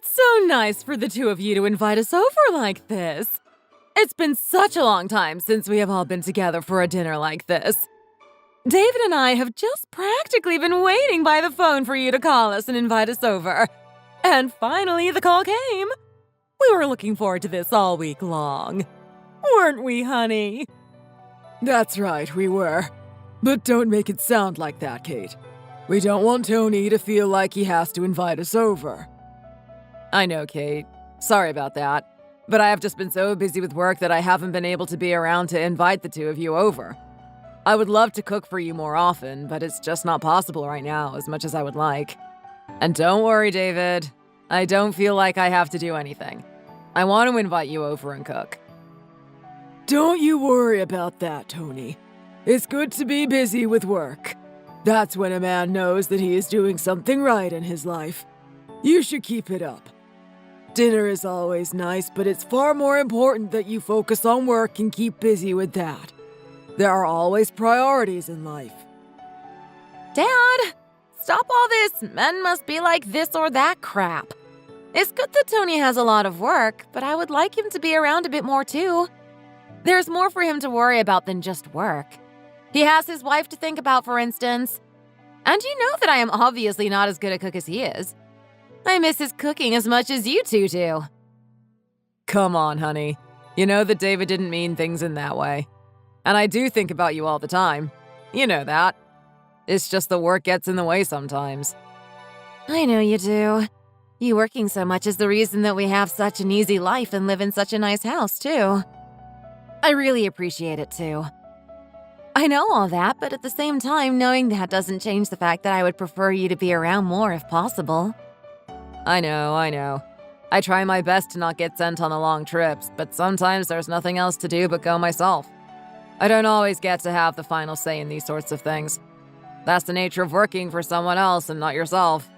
It's so nice for the two of you to invite us over like this. It's been such a long time since we have all been together for a dinner like this. David and I have just practically been waiting by the phone for you to call us and invite us over. And finally, the call came. We were looking forward to this all week long. Weren't we, honey? That's right, we were. But don't make it sound like that, Kate. We don't want Tony to feel like he has to invite us over. I know, Kate. Sorry about that. But I have just been so busy with work that I haven't been able to be around to invite the two of you over. I would love to cook for you more often, but it's just not possible right now as much as I would like. And don't worry, David. I don't feel like I have to do anything. I want to invite you over and cook. Don't you worry about that, Tony. It's good to be busy with work. That's when a man knows that he is doing something right in his life. You should keep it up. Dinner is always nice, but it's far more important that you focus on work and keep busy with that. There are always priorities in life. Dad, stop all this men must be like this or that crap. It's good that Tony has a lot of work, but I would like him to be around a bit more too. There's more for him to worry about than just work. He has his wife to think about, for instance. And you know that I am obviously not as good a cook as he is. I miss his cooking as much as you two do. Come on, honey. You know that David didn't mean things in that way. And I do think about you all the time. You know that. It's just the work gets in the way sometimes. I know you do. You working so much is the reason that we have such an easy life and live in such a nice house, too. I really appreciate it, too. I know all that, but at the same time, knowing that doesn't change the fact that I would prefer you to be around more if possible. I know. I try my best to not get sent on the long trips, but sometimes there's nothing else to do but go myself. I don't always get to have the final say in these sorts of things. That's the nature of working for someone else and not yourself.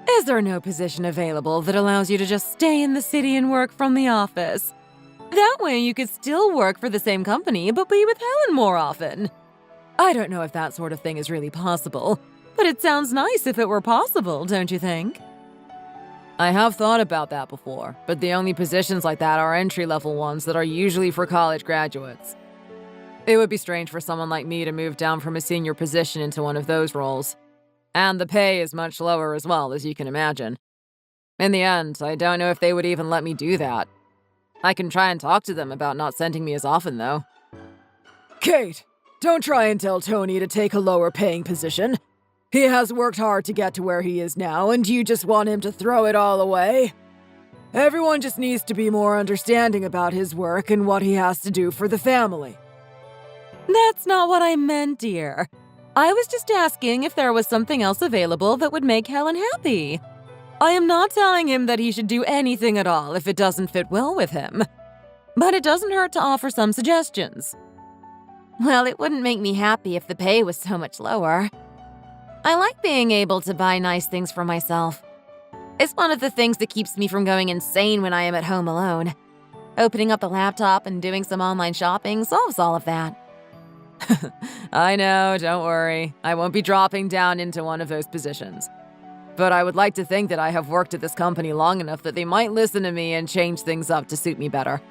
Is there no position available that allows you to just stay in the city and work from the office? That way you could still work for the same company, but be with Helen more often. I don't know if that sort of thing is really possible, but it sounds nice if it were possible, don't you think? I have thought about that before, but the only positions like that are entry-level ones that are usually for college graduates. It would be strange for someone like me to move down from a senior position into one of those roles. And the pay is much lower as well, as you can imagine. In the end, I don't know if they would even let me do that. I can try and talk to them about not sending me as often, though. Kate, don't try and tell Tony to take a lower-paying position. He has worked hard to get to where he is now, and you just want him to throw it all away? Everyone just needs to be more understanding about his work and what he has to do for the family. That's not what I meant, dear. I was just asking if there was something else available that would make Helen happy. I am not telling him that he should do anything at all if it doesn't fit well with him. But it doesn't hurt to offer some suggestions. Well, it wouldn't make me happy if the pay was so much lower. I like being able to buy nice things for myself. It's one of the things that keeps me from going insane when I am at home alone. Opening up a laptop and doing some online shopping solves all of that. I know, don't worry. I won't be dropping down into one of those positions. But I would like to think that I have worked at this company long enough that they might listen to me and change things up to suit me better.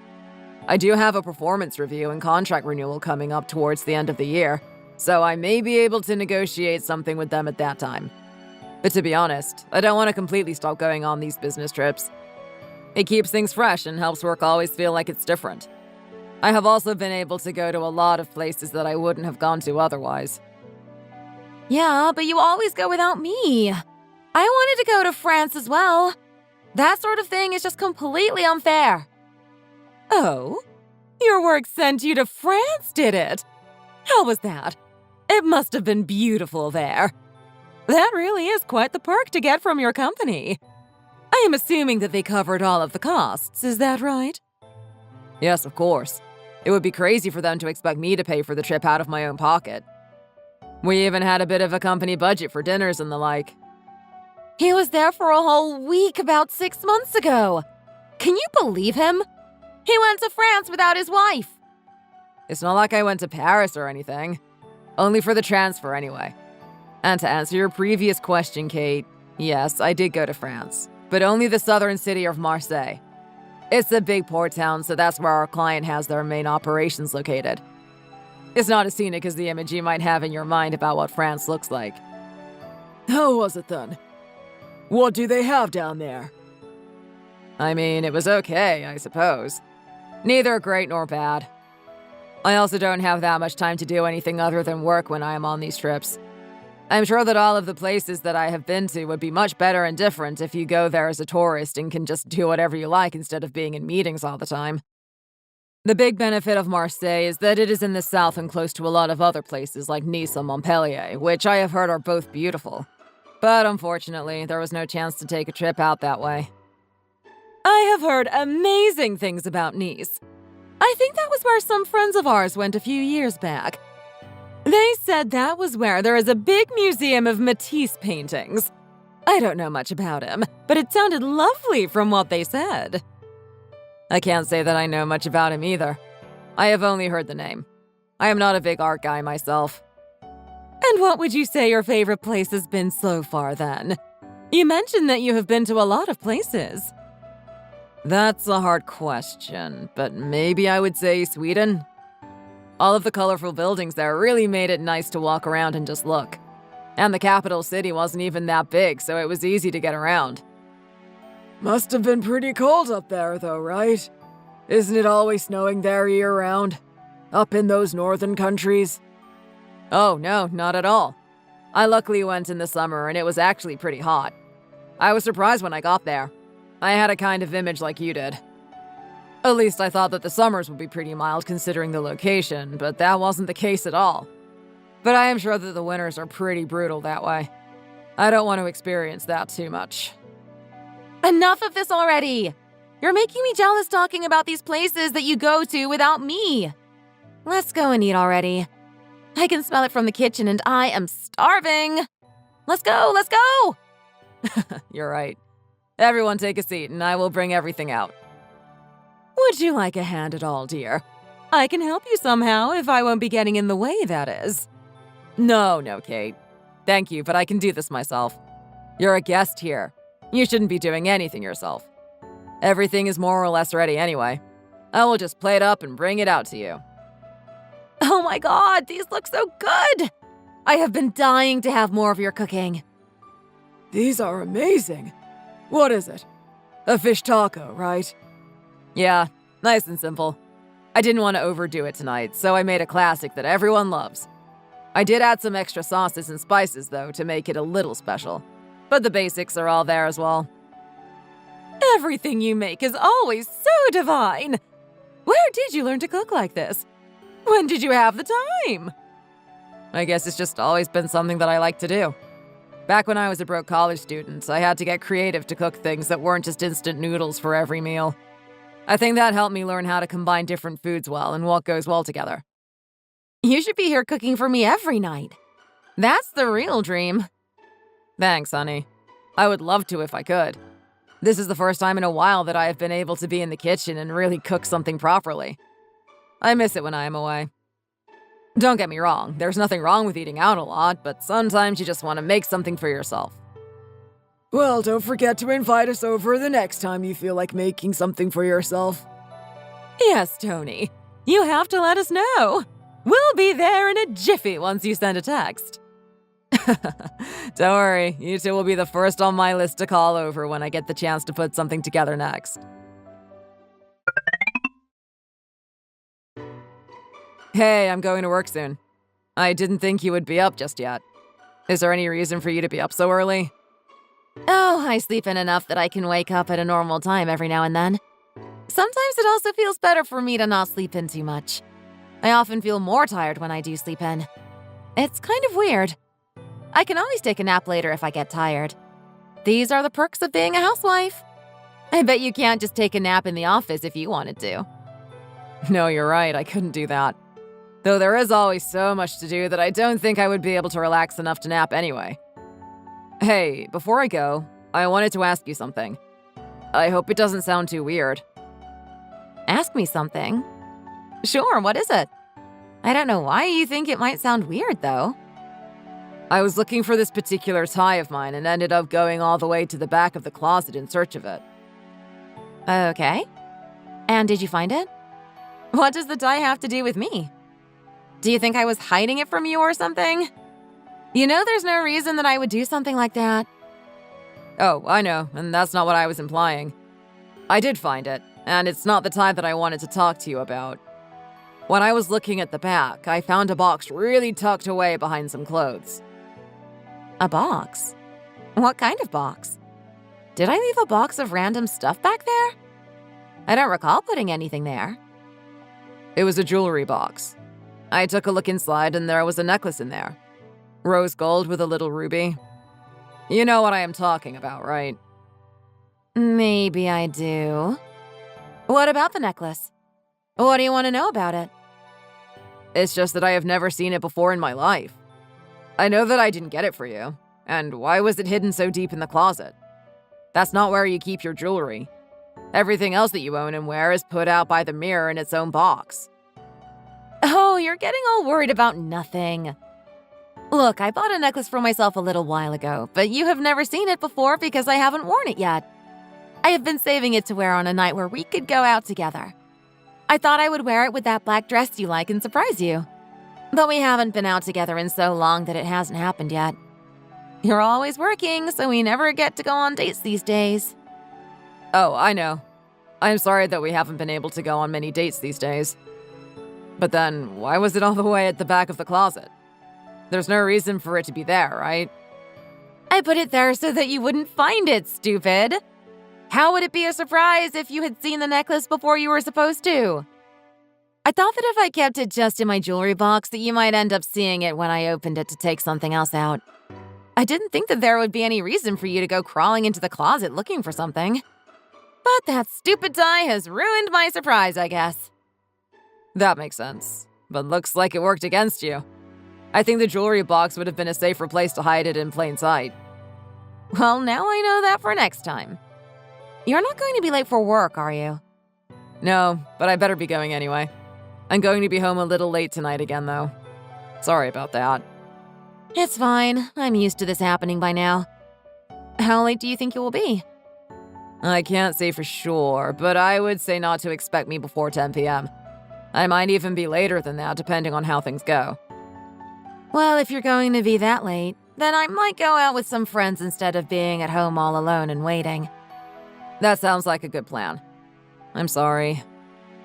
I do have a performance review and contract renewal coming up towards the end of the year, so I may be able to negotiate something with them at that time. But to be honest, I don't want to completely stop going on these business trips. It keeps things fresh and helps work always feel like it's different. I have also been able to go to a lot of places that I wouldn't have gone to otherwise. Yeah, but you always go without me. I wanted to go to France as well. That sort of thing is just completely unfair. Oh? Your work sent you to France, did it? How was that? It must have been beautiful there. That really is quite the perk to get from your company. I am assuming that they covered all of the costs, is that right? Yes, of course. It would be crazy for them to expect me to pay for the trip out of my own pocket. We even had a bit of a company budget for dinners and the like. He was there for a whole week about 6 months ago. Can you believe him? He went to France without his wife. It's not like I went to Paris or anything. Only for the transfer anyway. And to answer your previous question, Kate, yes, I did go to France. but only the southern city of Marseille. It's a big port town, so that's where our client has their main operations located. It's not as scenic as the image you might have in your mind about what France looks like. How was it then? What do they have down there? I mean, it was okay, I suppose. Neither great nor bad. I also don't have that much time to do anything other than work when I am on these trips. I'm sure that all of the places that I have been to would be much better and different if you go there as a tourist and can just do whatever you like instead of being in meetings all the time. The big benefit of Marseille is that it is in the south and close to a lot of other places like Nice and Montpellier, which I have heard are both beautiful. But unfortunately, there was no chance to take a trip out that way. I have heard amazing things about Nice. I think that was where some friends of ours went a few years back. They said that was where there is a big museum of Matisse paintings. I don't know much about him, but it sounded lovely from what they said. I can't say that I know much about him either. I have only heard the name. I am not a big art guy myself. And what would you say your favorite place has been so far, then? You mentioned that you have been to a lot of places. That's a hard question, but maybe I would say Sweden. All of the colorful buildings there really made it nice to walk around and just look. And the capital city wasn't even that big, so it was easy to get around. Must have been pretty cold up there, though, right? Isn't it always snowing there year-round? Up in those northern countries? Oh, no, not at all. I luckily went in the summer, and it was actually pretty hot. I was surprised when I got there. I had a kind of image like you did. At least I thought that the summers would be pretty mild considering the location, but that wasn't the case at all. But I am sure that the winters are pretty brutal that way. I don't want to experience that too much. Enough of this already! You're making me jealous talking about these places that you go to without me. Let's go and eat already. I can smell it from the kitchen and I am starving. Let's go, let's go! You're right. Everyone take a seat and I will bring everything out. Would you like a hand at all, dear? I can help you somehow if I won't be getting in the way, that is. No, Kate. Thank you, but I can do this myself. You're a guest here. You shouldn't be doing anything yourself. Everything is more or less ready anyway. I will just plate up and bring it out to you. Oh my god, these look so good! I have been dying to have more of your cooking. These are amazing. What is it? A fish taco, right? Yeah, nice and simple. I didn't want to overdo it tonight, so I made a classic that everyone loves. I did add some extra sauces and spices, though, to make it a little special. But the basics are all there as well. Everything you make is always so divine! Where did you learn to cook like this? When did you have the time? I guess it's just always been something that I like to do. Back when I was a broke college student, I had to get creative to cook things that weren't just instant noodles for every meal. I think that helped me learn how to combine different foods well and what goes well together. You should be here cooking for me every night. That's the real dream. Thanks, honey. I would love to if I could. This is the first time in a while that I have been able to be in the kitchen and really cook something properly. I miss it when I am away. Don't get me wrong, there's nothing wrong with eating out a lot, but sometimes you just want to make something for yourself. Well, don't forget to invite us over the next time you feel like making something for yourself. Yes, Tony. You have to let us know. We'll be there in a jiffy once you send a text. Don't worry, you two will be the first on my list to call over when I get the chance to put something together next. Hey, I'm going to work soon. I didn't think you would be up just yet. Is there any reason for you to be up so early? Oh, I sleep in enough that I can wake up at a normal time every now and then. Sometimes it also feels better for me to not sleep in too much. I often feel more tired when I do sleep in. It's kind of weird. I can always take a nap later if I get tired. These are the perks of being a housewife. I bet you can't just take a nap in the office if you wanted to. No, you're right, I couldn't do that. Though there is always so much to do that I don't think I would be able to relax enough to nap anyway. Hey, before I go, I wanted to ask you something. I hope it doesn't sound too weird. Ask me something? Sure, what is it? I don't know why you think it might sound weird, though. I was looking for this particular tie of mine and ended up going all the way to the back of the closet in search of it. Okay. And did you find it? What does the tie have to do with me? Do you think I was hiding it from you or something? You know there's no reason that I would do something like that. Oh, I know, and that's not what I was implying. I did find it, and it's not the tie that I wanted to talk to you about. When I was looking at the back, I found a box really tucked away behind some clothes. A box? What kind of box? Did I leave a box of random stuff back there? I don't recall putting anything there. It was a jewelry box. I took a look inside and there was a necklace in there. Rose gold with a little ruby. You know what I am talking about, right? Maybe I do. What about the necklace? What do you want to know about it? It's just that I have never seen it before in my life. I know that I didn't get it for you. And why was it hidden so deep in the closet? That's not where you keep your jewelry. Everything else that you own and wear is put out by the mirror in its own box. Oh, you're getting all worried about nothing. Look, I bought a necklace for myself a little while ago, but you have never seen it before because I haven't worn it yet. I have been saving it to wear on a night where we could go out together. I thought I would wear it with that black dress you like and surprise you. But we haven't been out together in so long that it hasn't happened yet. You're always working, so we never get to go on dates these days. Oh, I know. I'm sorry that we haven't been able to go on many dates these days. But then, why was it all the way at the back of the closet? There's no reason for it to be there, right? I put it there so that you wouldn't find it, stupid. How would it be a surprise if you had seen the necklace before you were supposed to? I thought that if I kept it just in my jewelry box that you might end up seeing it when I opened it to take something else out. I didn't think that there would be any reason for you to go crawling into the closet looking for something. But that stupid tie has ruined my surprise, I guess. That makes sense, but looks like it worked against you. I think the jewelry box would have been a safer place to hide it in plain sight. Well, now I know that for next time. You're not going to be late for work, are you? No, but I better be going anyway. I'm going to be home a little late tonight again, though. Sorry about that. It's fine. I'm used to this happening by now. How late do you think you will be? I can't say for sure, but I would say not to expect me before 10 p.m. I might even be later than that, depending on how things go. Well, if you're going to be that late, then I might go out with some friends instead of being at home all alone and waiting. That sounds like a good plan. I'm sorry.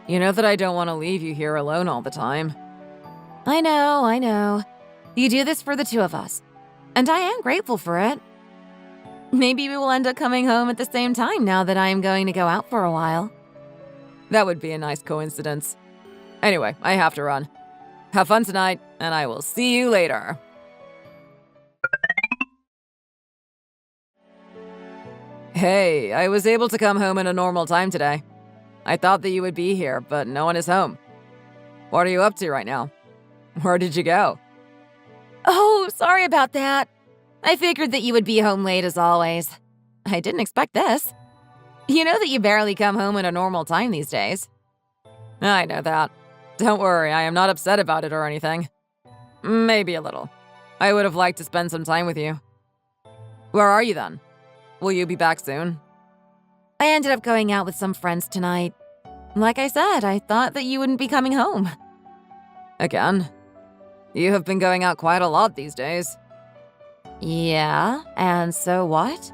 You know that I don't want to leave you here alone all the time. I know. You do this for the two of us, and I am grateful for it. Maybe we will end up coming home at the same time now that I am going to go out for a while. That would be a nice coincidence. Anyway, I have to run. Have fun tonight, and I will see you later. Hey, I was able to come home at a normal time today. I thought that you would be here, but no one is home. What are you up to right now? Where did you go? Oh, sorry about that. I figured that you would be home late as always. I didn't expect this. You know that you barely come home at a normal time these days. I know that. Don't worry, I am not upset about it or anything. Maybe a little. I would have liked to spend some time with you. Where are you then? Will you be back soon? I ended up going out with some friends tonight. Like I said, I thought that you wouldn't be coming home. Again? You have been going out quite a lot these days. Yeah, and so what?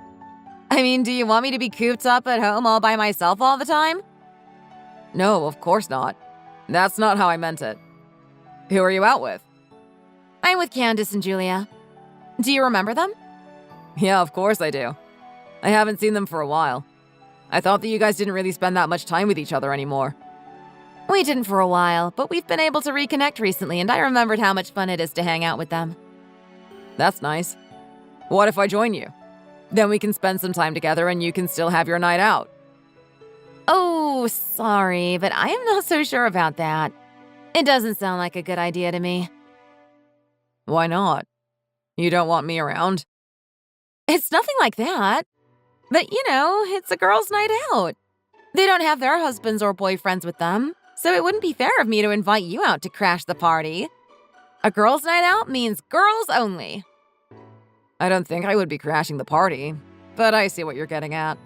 I mean, do you want me to be cooped up at home all by myself all the time? No, of course not. That's not how I meant it. Who are you out with? I'm with Candace and Julia. Do you remember them? Yeah, of course I do. I haven't seen them for a while. I thought that you guys didn't really spend that much time with each other anymore. We didn't for a while, but we've been able to reconnect recently, and I remembered how much fun it is to hang out with them. That's nice. What if I join you? Then we can spend some time together and you can still have your night out. Oh, sorry, but I am not so sure about that. It doesn't sound like a good idea to me. Why not? You don't want me around? It's nothing like that. But, you know, it's a girls' night out. They don't have their husbands or boyfriends with them, so it wouldn't be fair of me to invite you out to crash the party. A girls' night out means girls only. I don't think I would be crashing the party, but I see what you're getting at.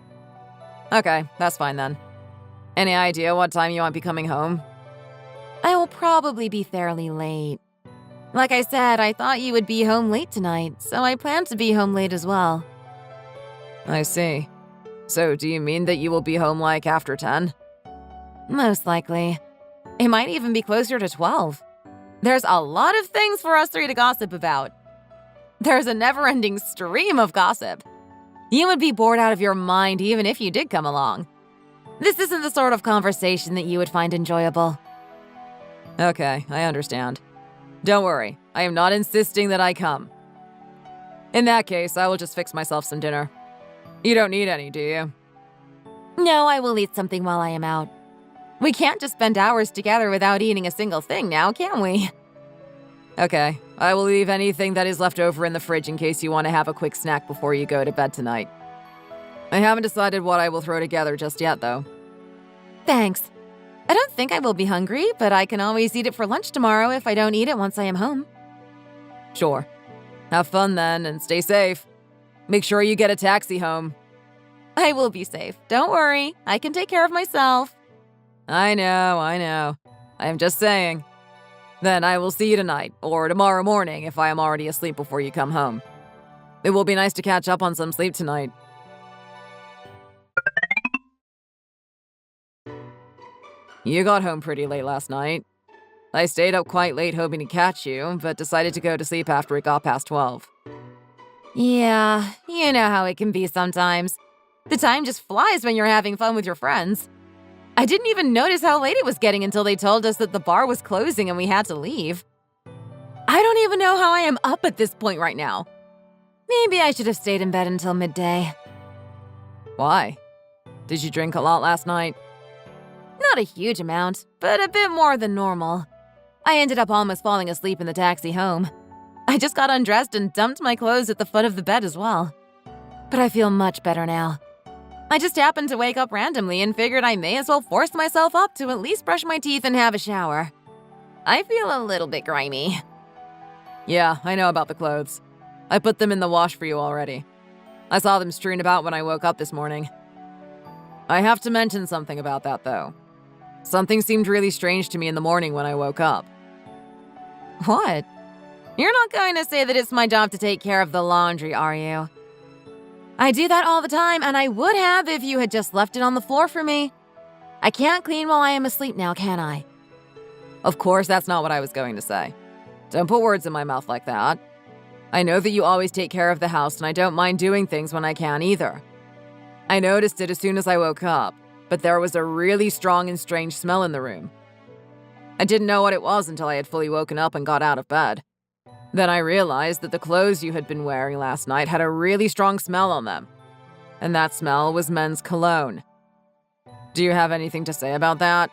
Okay, that's fine then. Any idea what time you might be coming home? I will probably be fairly late. Like I said, I thought you would be home late tonight, so I plan to be home late as well. I see. So do you mean that you will be home like after 10? Most likely. It might even be closer to 12. There's a lot of things for us three to gossip about. There's a never-ending stream of gossip. You would be bored out of your mind even if you did come along. This isn't the sort of conversation that you would find enjoyable. Okay, I understand. Don't worry, I am not insisting that I come. In that case, I will just fix myself some dinner. You don't need any, do you? No, I will eat something while I am out. We can't just spend hours together without eating a single thing now, can we? Okay, I will leave anything that is left over in the fridge in case you want to have a quick snack before you go to bed tonight. I haven't decided what I will throw together just yet, though. Thanks. I don't think I will be hungry, but I can always eat it for lunch tomorrow if I don't eat it once I am home. Sure. Have fun then, and stay safe. Make sure you get a taxi home. I will be safe. Don't worry. I can take care of myself. I know. I am just saying. Then I will see you tonight, or tomorrow morning if I am already asleep before you come home. It will be nice to catch up on some sleep tonight. You got home pretty late last night. I stayed up quite late hoping to catch you, but decided to go to sleep after it got past 12. Yeah, you know how it can be sometimes. The time just flies when you're having fun with your friends. I didn't even notice how late it was getting until they told us that the bar was closing and we had to leave. I don't even know how I am up at this point right now. Maybe I should have stayed in bed until midday. Why? Did you drink a lot last night? Not a huge amount, but a bit more than normal. I ended up almost falling asleep in the taxi home. I just got undressed and dumped my clothes at the foot of the bed as well. But I feel much better now. I just happened to wake up randomly and figured I may as well force myself up to at least brush my teeth and have a shower. I feel a little bit grimy. Yeah, I know about the clothes. I put them in the wash for you already. I saw them strewn about when I woke up this morning. I have to mention something about that, though. Something seemed really strange to me in the morning when I woke up. What? You're not going to say that it's my job to take care of the laundry, are you? I do that all the time, and I would have if you had just left it on the floor for me. I can't clean while I am asleep now, can I? Of course, that's not what I was going to say. Don't put words in my mouth like that. I know that you always take care of the house, and I don't mind doing things when I can either. I noticed it as soon as I woke up, but there was a really strong and strange smell in the room. I didn't know what it was until I had fully woken up and got out of bed. Then I realized that the clothes you had been wearing last night had a really strong smell on them. And that smell was men's cologne. Do you have anything to say about that?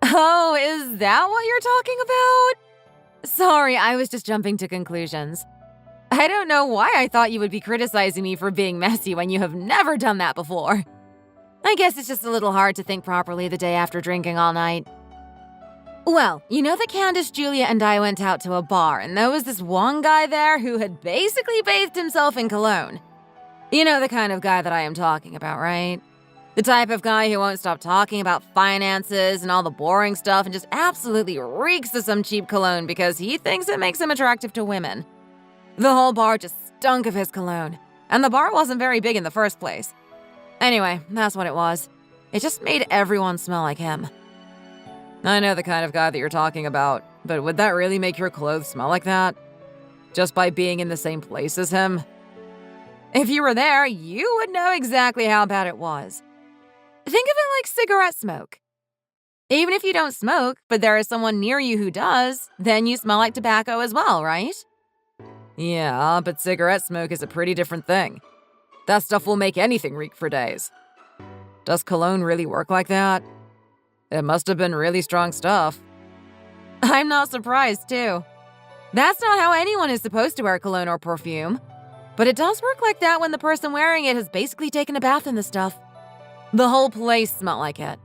Oh, is that what you're talking about? Sorry, I was just jumping to conclusions. I don't know why I thought you would be criticizing me for being messy when you have never done that before. I guess it's just a little hard to think properly the day after drinking all night. Well, you know that Candace, Julia, and I went out to a bar, and there was this one guy there who had basically bathed himself in cologne. You know the kind of guy that I am talking about, right? The type of guy who won't stop talking about finances and all the boring stuff and just absolutely reeks of some cheap cologne because he thinks it makes him attractive to women. The whole bar just stunk of his cologne, and the bar wasn't very big in the first place. Anyway, that's what it was. It just made everyone smell like him. I know the kind of guy that you're talking about, but would that really make your clothes smell like that? Just by being in the same place as him? If you were there, you would know exactly how bad it was. Think of it like cigarette smoke. Even if you don't smoke, but there is someone near you who does, then you smell like tobacco as well, right? Yeah, but cigarette smoke is a pretty different thing. That stuff will make anything reek for days. Does cologne really work like that? It must have been really strong stuff. I'm not surprised, too. That's not how anyone is supposed to wear cologne or perfume. But it does work like that when the person wearing it has basically taken a bath in the stuff. The whole place smelled like it.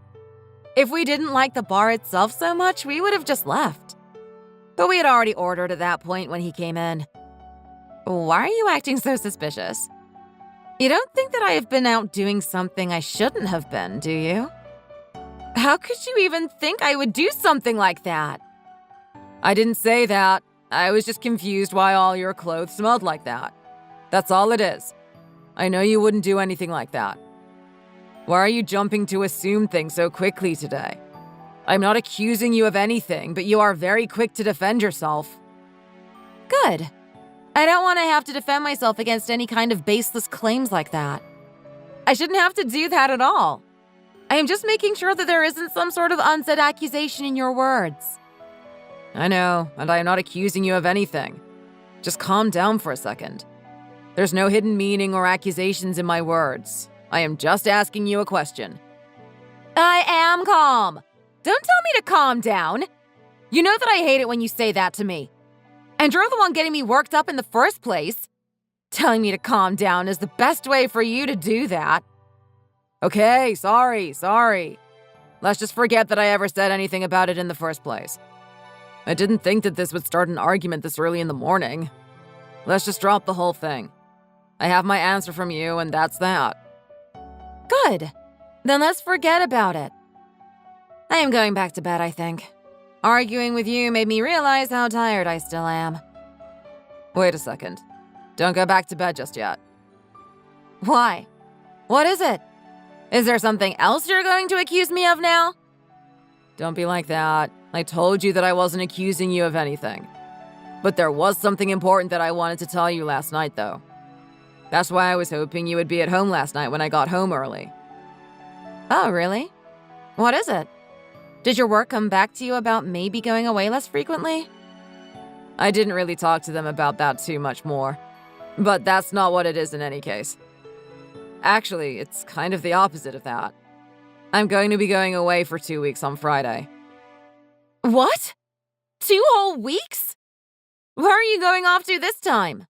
If we didn't like the bar itself so much, we would have just left. But we had already ordered at that point when he came in. Why are you acting so suspicious? You don't think that I have been out doing something I shouldn't have been, do you? How could you even think I would do something like that? I didn't say that. I was just confused why all your clothes smelled like that. That's all it is. I know you wouldn't do anything like that. Why are you jumping to assume things so quickly today? I'm not accusing you of anything, but you are very quick to defend yourself. Good. I don't want to have to defend myself against any kind of baseless claims like that. I shouldn't have to do that at all. I am just making sure that there isn't some sort of unsaid accusation in your words. I know, and I am not accusing you of anything. Just calm down for a second. There's no hidden meaning or accusations in my words. I am just asking you a question. I am calm. Don't tell me to calm down. You know that I hate it when you say that to me. And you're the one getting me worked up in the first place. Telling me to calm down is the best way for you to do that. Okay, sorry. Let's just forget that I ever said anything about it in the first place. I didn't think that this would start an argument this early in the morning. Let's just drop the whole thing. I have my answer from you, and that's that. Good. Then let's forget about it. I am going back to bed, I think. Arguing with you made me realize how tired I still am. Wait a second. Don't go back to bed just yet. Why? What is it? Is there something else you're going to accuse me of now? Don't be like that. I told you that I wasn't accusing you of anything. But there was something important that I wanted to tell you last night, though. That's why I was hoping you would be at home last night when I got home early. Oh, really? What is it? Did your work come back to you about maybe going away less frequently? I didn't really talk to them about that too much more. But that's not what it is in any case. Actually, it's kind of the opposite of that. I'm going to be going away for 2 weeks on Friday. What? 2 whole weeks? Where are you going off to this time?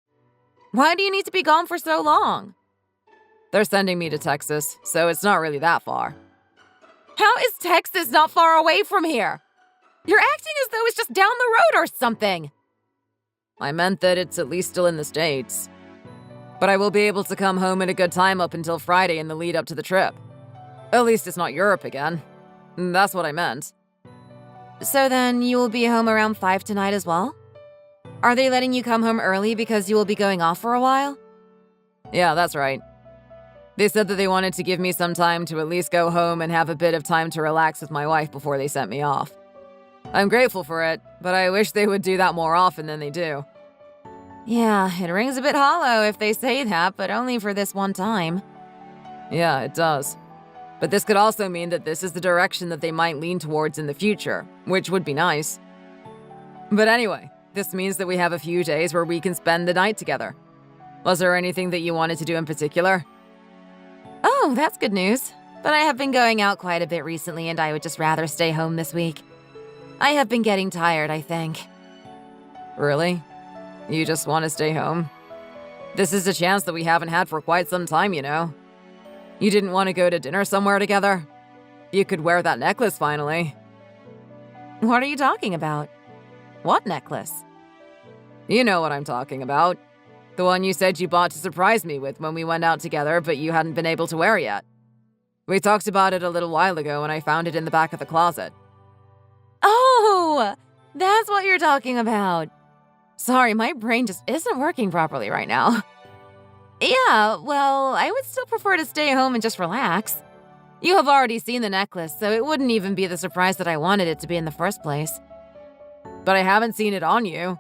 Why do you need to be gone for so long? They're sending me to Texas, so it's not really that far. How is Texas not far away from here? You're acting as though it's just down the road or something. I meant that it's at least still in the States. But I will be able to come home at a good time up until Friday in the lead up to the trip. At least it's not Europe again. That's what I meant. So then you will be home around 5 tonight as well? Are they letting you come home early because you will be going off for a while? Yeah, that's right. They said that they wanted to give me some time to at least go home and have a bit of time to relax with my wife before they sent me off. I'm grateful for it, but I wish they would do that more often than they do. Yeah, it rings a bit hollow if they say that, but only for this one time. Yeah, it does. But this could also mean that this is the direction that they might lean towards in the future, which would be nice. But anyway, this means that we have a few days where we can spend the night together. Was there anything that you wanted to do in particular? Oh, that's good news. But I have been going out quite a bit recently, and I would just rather stay home this week. I have been getting tired, I think. Really? You just want to stay home? This is a chance that we haven't had for quite some time, you know. You didn't want to go to dinner somewhere together? You could wear that necklace finally. What are you talking about? What necklace? You know what I'm talking about. The one you said you bought to surprise me with when we went out together, but you hadn't been able to wear yet. We talked about it a little while ago and I found it in the back of the closet. Oh, that's what you're talking about. Sorry, my brain just isn't working properly right now. Yeah, well, I would still prefer to stay home and just relax. You have already seen the necklace, so it wouldn't even be the surprise that I wanted it to be in the first place. But I haven't seen it on you.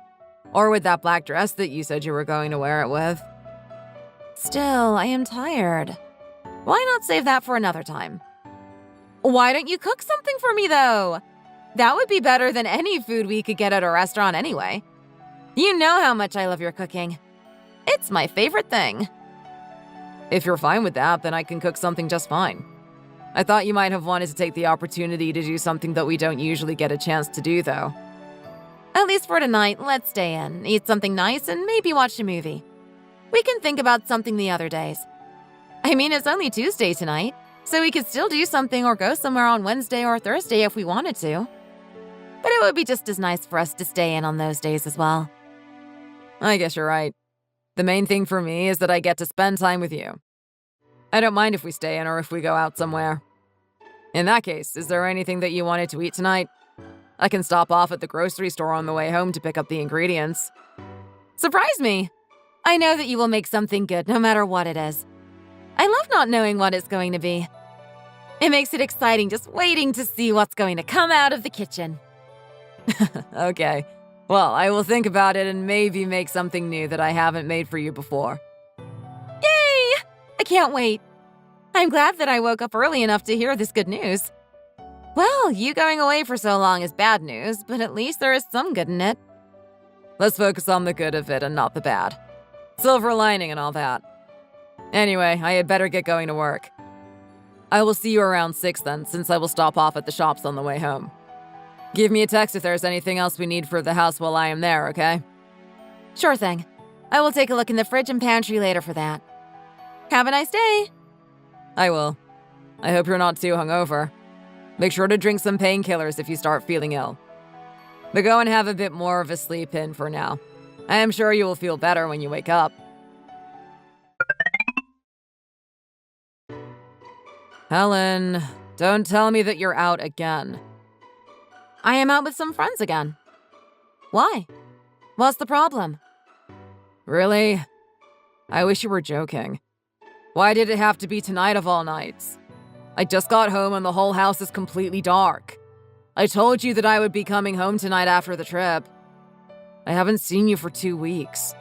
Or with that black dress that you said you were going to wear it with. Still, I am tired. Why not save that for another time? Why don't you cook something for me, though? That would be better than any food we could get at a restaurant anyway. You know how much I love your cooking. It's my favorite thing. If you're fine with that, then I can cook something just fine. I thought you might have wanted to take the opportunity to do something that we don't usually get a chance to do, though. At least for tonight, let's stay in, eat something nice, and maybe watch a movie. We can think about something the other days. I mean, it's only Tuesday tonight, so we could still do something or go somewhere on Wednesday or Thursday if we wanted to. But it would be just as nice for us to stay in on those days as well. I guess you're right. The main thing for me is that I get to spend time with you. I don't mind if we stay in or if we go out somewhere. In that case, is there anything that you wanted to eat tonight? I can stop off at the grocery store on the way home to pick up the ingredients. Surprise me! I know that you will make something good no matter what it is. I love not knowing what it's going to be. It makes it exciting just waiting to see what's going to come out of the kitchen. Okay. Well, I will think about it and maybe make something new that I haven't made for you before. Yay! I can't wait. I'm glad that I woke up early enough to hear this good news. Well, you going away for so long is bad news, but at least there is some good in it. Let's focus on the good of it and not the bad. Silver lining and all that. Anyway, I had better get going to work. I will see you around 6 then, since I will stop off at the shops on the way home. Give me a text if there's anything else we need for the house while I am there, okay? Sure thing. I will take a look in the fridge and pantry later for that. Have a nice day. I will. I hope you're not too hungover. Make sure to drink some painkillers if you start feeling ill. But go and have a bit more of a sleep in for now. I am sure you will feel better when you wake up. Helen, don't tell me that you're out again. I am out with some friends again. Why? What's the problem? Really? I wish you were joking. Why did it have to be tonight of all nights? I just got home and the whole house is completely dark. I told you that I would be coming home tonight after the trip. I haven't seen you for 2 weeks.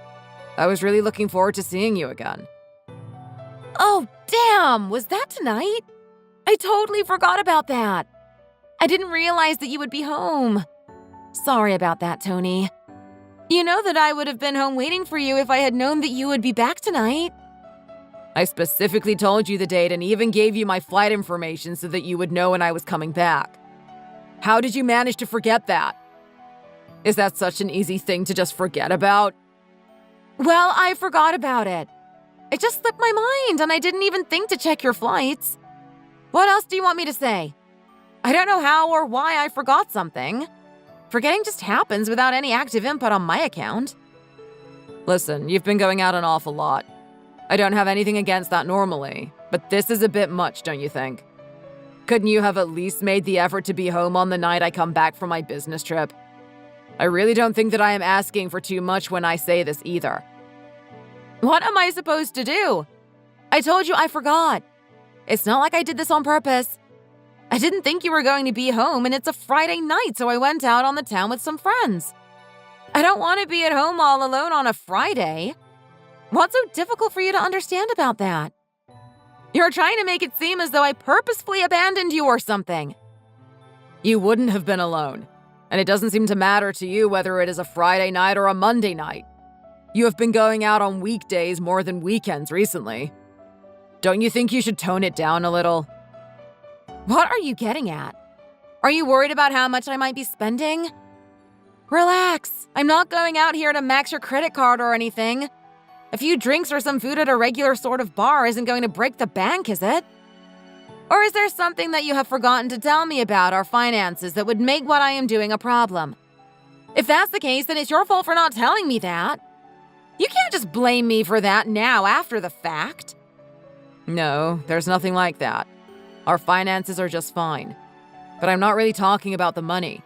I was really looking forward to seeing you again. Oh, damn! Was that tonight? I totally forgot about that. I didn't realize that you would be home. Sorry about that, Tony. You know that I would have been home waiting for you if I had known that you would be back tonight. I specifically told you the date and even gave you my flight information so that you would know when I was coming back. How did you manage to forget that? Is that such an easy thing to just forget about? Well, I forgot about it. It just slipped my mind and I didn't even think to check your flights. What else do you want me to say? I don't know how or why I forgot something. Forgetting just happens without any active input on my account. Listen, you've been going out an awful lot. I don't have anything against that normally, but this is a bit much, don't you think? Couldn't you have at least made the effort to be home on the night I come back from my business trip? I really don't think that I am asking for too much when I say this either. What am I supposed to do? I told you I forgot. It's not like I did this on purpose. I didn't think you were going to be home, and it's a Friday night, so I went out on the town with some friends. I don't want to be at home all alone on a Friday. What's so difficult for you to understand about that? You're trying to make it seem as though I purposefully abandoned you or something. You wouldn't have been alone, and it doesn't seem to matter to you whether it is a Friday night or a Monday night. You have been going out on weekdays more than weekends recently. Don't you think you should tone it down a little? What are you getting at? Are you worried about how much I might be spending? Relax. I'm not going out here to max your credit card or anything. A few drinks or some food at a regular sort of bar isn't going to break the bank, is it? Or is there something that you have forgotten to tell me about our finances that would make what I am doing a problem? If that's the case, then it's your fault for not telling me that. You can't just blame me for that now after the fact. No, there's nothing like that. Our finances are just fine. But I'm not really talking about the money.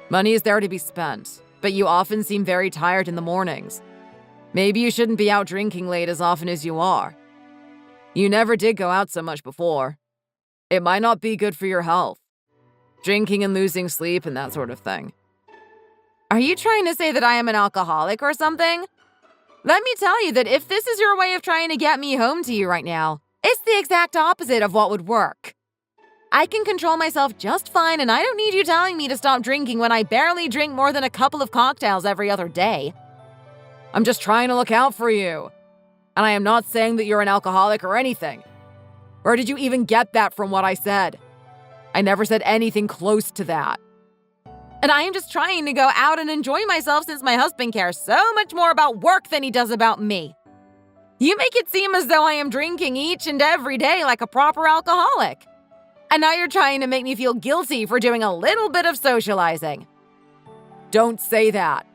Money is there to be spent, but you often seem very tired in the mornings. Maybe you shouldn't be out drinking late as often as you are. You never did go out so much before. It might not be good for your health. Drinking and losing sleep and that sort of thing. Are you trying to say that I am an alcoholic or something? Let me tell you that if this is your way of trying to get me home to you right now, it's the exact opposite of what would work. I can control myself just fine, and I don't need you telling me to stop drinking when I barely drink more than a couple of cocktails every other day. I'm just trying to look out for you. And I am not saying that you're an alcoholic or anything. Where did you even get that from what I said? I never said anything close to that. And I am just trying to go out and enjoy myself since my husband cares so much more about work than he does about me. You make it seem as though I am drinking each and every day like a proper alcoholic. And now you're trying to make me feel guilty for doing a little bit of socializing. Don't say that.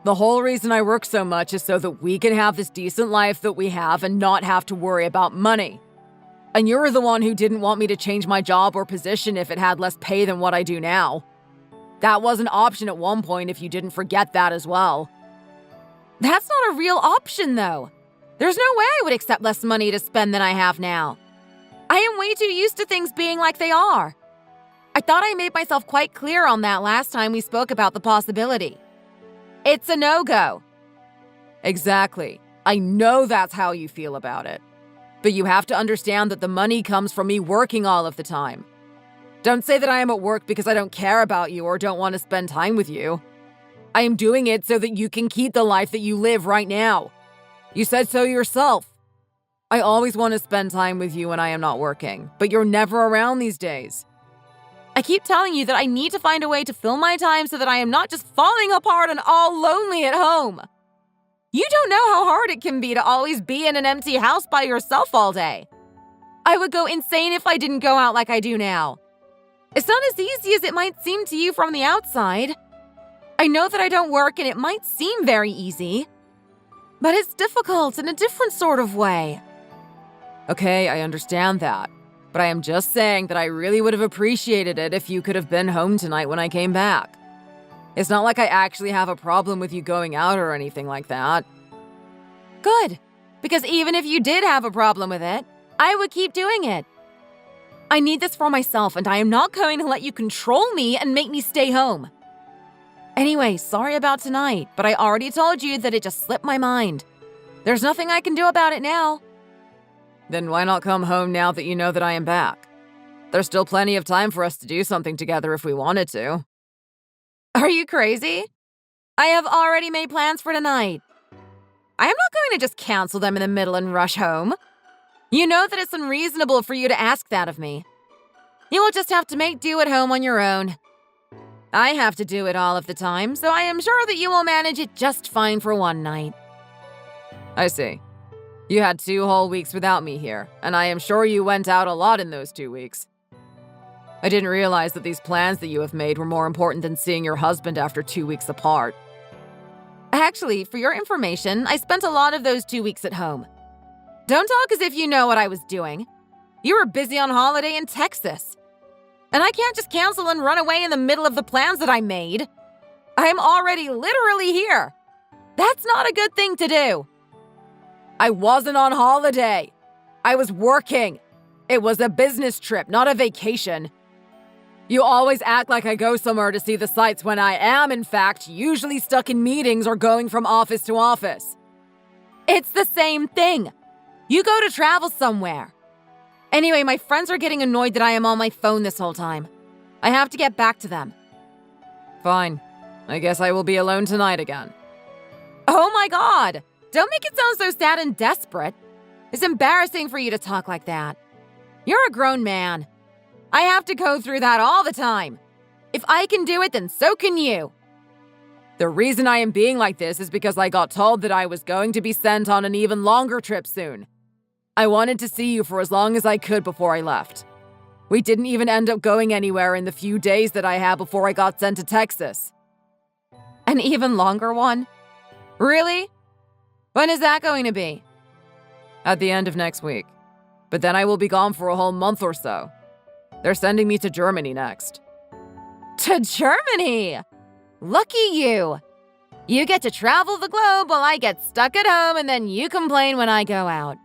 The whole reason I work so much is so that we can have this decent life that we have and not have to worry about money. And you're the one who didn't want me to change my job or position if it had less pay than what I do now. That was an option at one point if you didn't forget that as well. That's not a real option, though. There's no way I would accept less money to spend than I have now. I am way too used to things being like they are. I thought I made myself quite clear on that last time we spoke about the possibility. It's a no-go. Exactly. I know that's how you feel about it. But you have to understand that the money comes from me working all of the time. Don't say that I am at work because I don't care about you or don't want to spend time with you. I am doing it so that you can keep the life that you live right now. You said so yourself. I always want to spend time with you when I am not working, but you're never around these days. I keep telling you that I need to find a way to fill my time so that I am not just falling apart and all lonely at home. You don't know how hard it can be to always be in an empty house by yourself all day. I would go insane if I didn't go out like I do now. It's not as easy as it might seem to you from the outside. I know that I don't work and it might seem very easy, but it's difficult in a different sort of way. Okay, I understand that. But I am just saying that I really would have appreciated it if you could have been home tonight when I came back. It's not like I actually have a problem with you going out or anything like that. Good, because even if you did have a problem with it, I would keep doing it. I need this for myself, and I am not going to let you control me and make me stay home. Anyway, sorry about tonight, but I already told you that it just slipped my mind. There's nothing I can do about it now. Then why not come home now that you know that I am back? There's still plenty of time for us to do something together if we wanted to. Are you crazy? I have already made plans for tonight. I am not going to just cancel them in the middle and rush home. You know that it's unreasonable for you to ask that of me. You will just have to make do at home on your own. I have to do it all of the time, so I am sure that you will manage it just fine for one night. I see. You had 2 whole weeks without me here, and I am sure you went out a lot in those 2 weeks. I didn't realize that these plans that you have made were more important than seeing your husband after 2 weeks apart. Actually, for your information, I spent a lot of those 2 weeks at home. Don't talk as if you know what I was doing. You were busy on holiday in Texas. And I can't just cancel and run away in the middle of the plans that I made. I'm already literally here. That's not a good thing to do. I wasn't on holiday. I was working. It was a business trip, not a vacation. You always act like I go somewhere to see the sights when I am, in fact, usually stuck in meetings or going from office to office. It's the same thing. You go to travel somewhere. Anyway, my friends are getting annoyed that I am on my phone this whole time. I have to get back to them. Fine. I guess I will be alone tonight again. Oh my God! Don't make it sound so sad and desperate. It's embarrassing for you to talk like that. You're a grown man. I have to go through that all the time. If I can do it, then so can you. The reason I am being like this is because I got told that I was going to be sent on an even longer trip soon. I wanted to see you for as long as I could before I left. We didn't even end up going anywhere in the few days that I had before I got sent to Texas. An even longer one? Really? When is that going to be? At the end of next week. But then I will be gone for a whole month or so. They're sending me to Germany next. To Germany? Lucky you. You get to travel the globe while I get stuck at home and then you complain when I go out.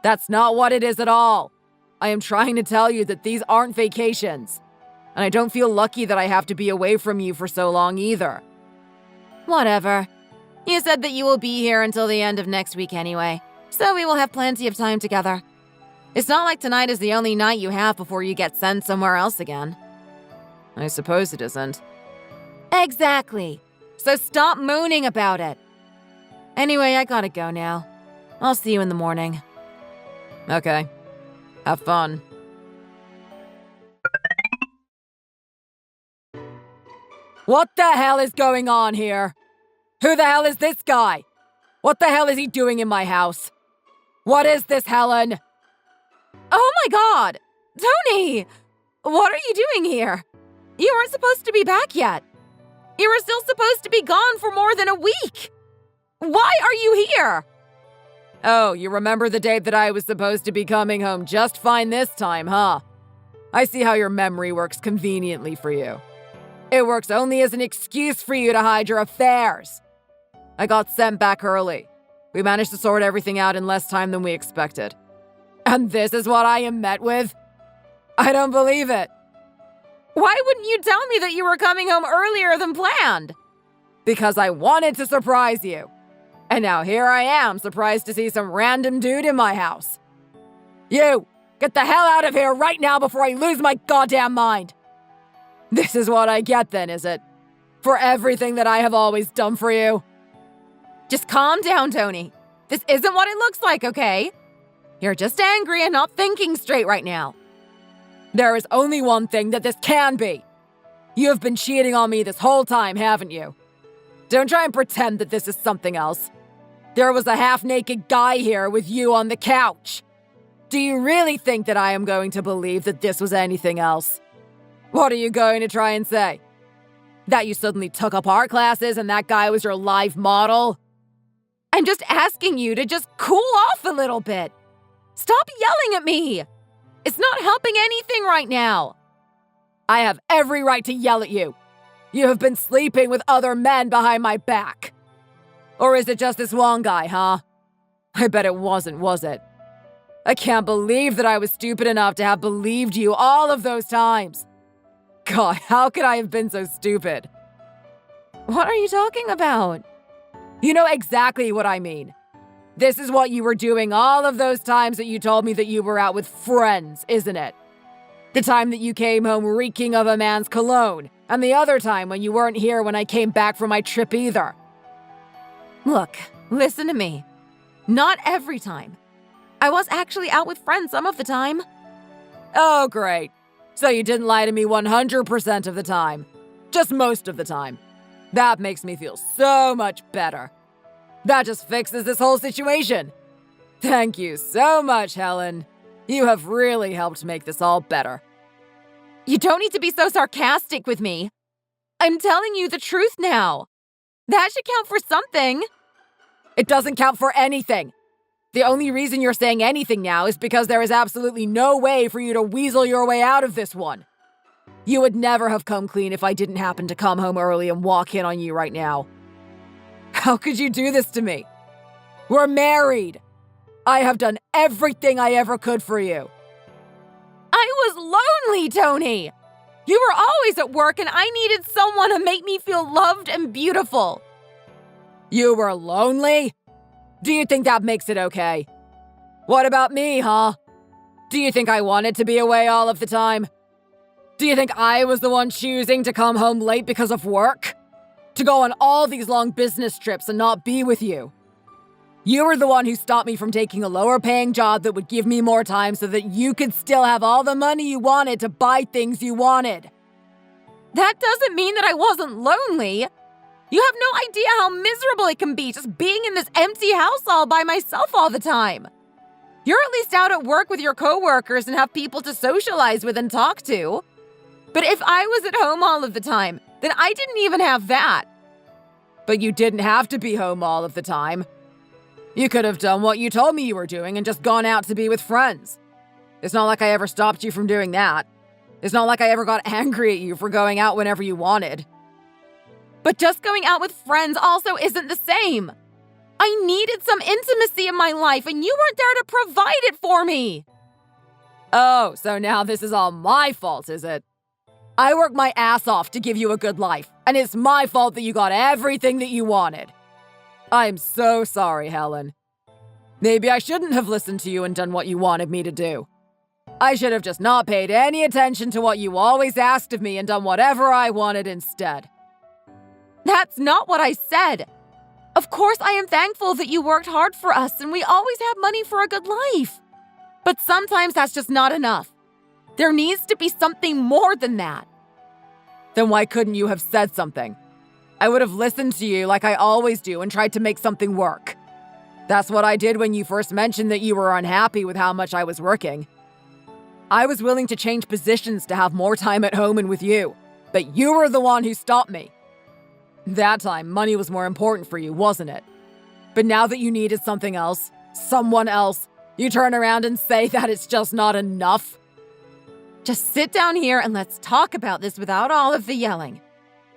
That's not what it is at all. I am trying to tell you that these aren't vacations. And I don't feel lucky that I have to be away from you for so long either. Whatever. You said that you will be here until the end of next week anyway, so we will have plenty of time together. It's not like tonight is the only night you have before you get sent somewhere else again. I suppose it isn't. Exactly. So stop mooning about it. Anyway, I gotta go now. I'll see you in the morning. Okay. Have fun. What the hell is going on here? Who the hell is this guy? What the hell is he doing in my house? What is this, Helen? Oh my God! Tony! What are you doing here? You weren't supposed to be back yet. You were still supposed to be gone for more than a week. Why are you here? Oh, you remember the date that I was supposed to be coming home just fine this time, huh? I see how your memory works conveniently for you. It works only as an excuse for you to hide your affairs. I got sent back early. We managed to sort everything out in less time than we expected. And this is what I am met with? I don't believe it. Why wouldn't you tell me that you were coming home earlier than planned? Because I wanted to surprise you. And now here I am, surprised to see some random dude in my house. You, get the hell out of here right now before I lose my goddamn mind. This is what I get then, is it? For everything that I have always done for you? Just calm down, Tony. This isn't what it looks like, okay? You're just angry and not thinking straight right now. There is only one thing that this can be. You have been cheating on me this whole time, haven't you? Don't try and pretend that this is something else. There was a half-naked guy here with you on the couch. Do you really think that I am going to believe that this was anything else? What are you going to try and say? That you suddenly took up art classes and that guy was your live model? I'm just asking you to just cool off a little bit. Stop yelling at me. It's not helping anything right now. I have every right to yell at you. You have been sleeping with other men behind my back. Or is it just this one guy, huh? I bet it wasn't, was it? I can't believe that I was stupid enough to have believed you all of those times. God, how could I have been so stupid? What are you talking about? You know exactly what I mean. This is what you were doing all of those times that you told me that you were out with friends, isn't it? The time that you came home reeking of a man's cologne, and the other time when you weren't here when I came back from my trip either. Look, listen to me. Not every time. I was actually out with friends some of the time. Oh, great. So you didn't lie to me 100% of the time. Just most of the time. That makes me feel so much better. That just fixes this whole situation. Thank you so much, Helen. You have really helped make this all better. You don't need to be so sarcastic with me. I'm telling you the truth now. That should count for something. It doesn't count for anything. The only reason you're saying anything now is because there is absolutely no way for you to weasel your way out of this one. You would never have come clean if I didn't happen to come home early and walk in on you right now. How could you do this to me? We're married. I have done everything I ever could for you. I was lonely, Tony. You were always at work and I needed someone to make me feel loved and beautiful. You were lonely? Do you think that makes it okay? What about me, huh? Do you think I wanted to be away all of the time? Do you think I was the one choosing to come home late because of work? To go on all these long business trips and not be with you? You were the one who stopped me from taking a lower-paying job that would give me more time so that you could still have all the money you wanted to buy things you wanted. That doesn't mean that I wasn't lonely. You have no idea how miserable it can be just being in this empty house all by myself all the time. You're at least out at work with your coworkers and have people to socialize with and talk to. But if I was at home all of the time, then I didn't even have that. But you didn't have to be home all of the time. You could have done what you told me you were doing and just gone out to be with friends. It's not like I ever stopped you from doing that. It's not like I ever got angry at you for going out whenever you wanted. But just going out with friends also isn't the same. I needed some intimacy in my life and you weren't there to provide it for me. Oh, so now this is all my fault, is it? I worked my ass off to give you a good life, and it's my fault that you got everything that you wanted. I'm so sorry, Helen. Maybe I shouldn't have listened to you and done what you wanted me to do. I should have just not paid any attention to what you always asked of me and done whatever I wanted instead. That's not what I said. Of course, I am thankful that you worked hard for us and we always have money for a good life. But sometimes that's just not enough. There needs to be something more than that. Then why couldn't you have said something? I would have listened to you like I always do and tried to make something work. That's what I did when you first mentioned that you were unhappy with how much I was working. I was willing to change positions to have more time at home and with you, but you were the one who stopped me. That time, money was more important for you, wasn't it? But now that you needed something else, someone else, you turn around and say that it's just not enough? Just sit down here and let's talk about this without all of the yelling.